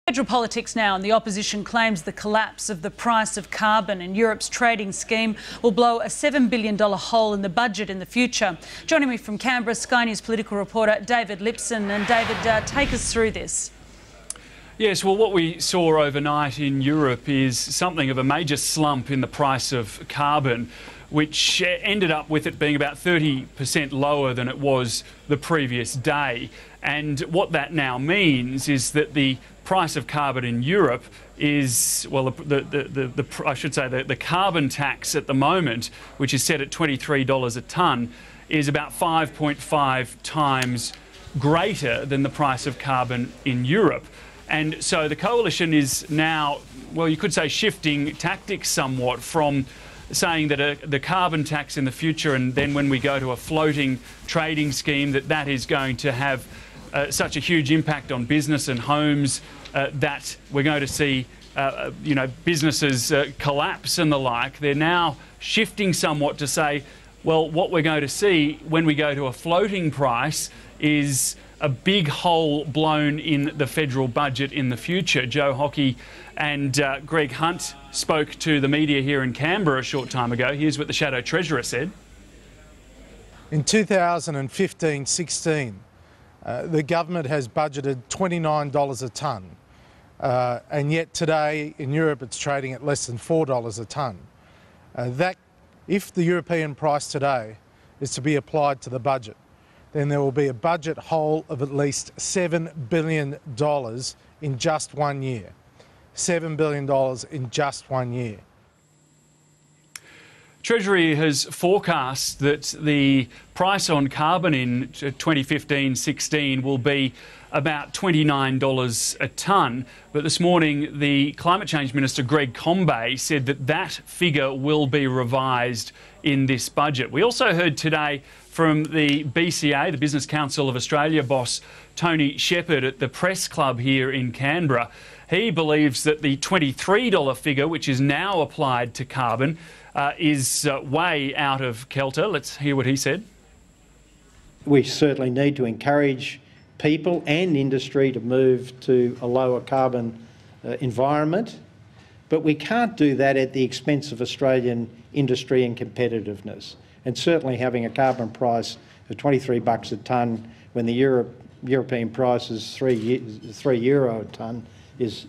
Federal politics now, and the opposition claims the collapse of the price of carbon in Europe's trading scheme will blow a $7 billion hole in the budget in the future. Joining me from Canberra, Sky News political reporter David Lipson. And David, take us through this. Yes, well, what we saw overnight in Europe is something of a major slump in the price of carbon, which ended up with it being about 30% lower than it was the previous day. And what that now means is that the price of carbon in Europe is, well, I should say the carbon tax at the moment, which is set at $23 a tonne, is about 5.5 times greater than the price of carbon in Europe. And so the coalition is now, well, you could say shifting tactics somewhat from saying that the carbon tax in the future, and then when we go to a floating trading scheme, that is going to have such a huge impact on business and homes that we're going to see businesses collapse and the like. They're now shifting somewhat to say, well, what we're going to see when we go to a floating price is a big hole blown in the federal budget in the future. Joe Hockey and Greg Hunt spoke to the media here in Canberra a short time ago. Here's what the Shadow Treasurer said. In 2015-16, the government has budgeted $29 a tonne, and yet today in Europe it's trading at less than $4 a tonne. If the European price today is to be applied to the budget, then there will be a budget hole of at least $7 billion in just 1 year. $7 billion in just 1 year. Treasury has forecast that the price on carbon in 2015-16 will be about $29 a tonne. But this morning, the Climate Change Minister, Greg Combet, said that figure will be revised in this budget. We also heard today from the BCA, the Business Council of Australia boss, Tony Shepherd, at the Press Club here in Canberra. He believes that the $23 figure, which is now applied to carbon, is way out of kilter. Let's hear what he said. We certainly need to encourage people and industry to move to a lower carbon environment, but we can't do that at the expense of Australian industry and competitiveness. And certainly having a carbon price of $23 a tonne when the European price is €3 a tonne is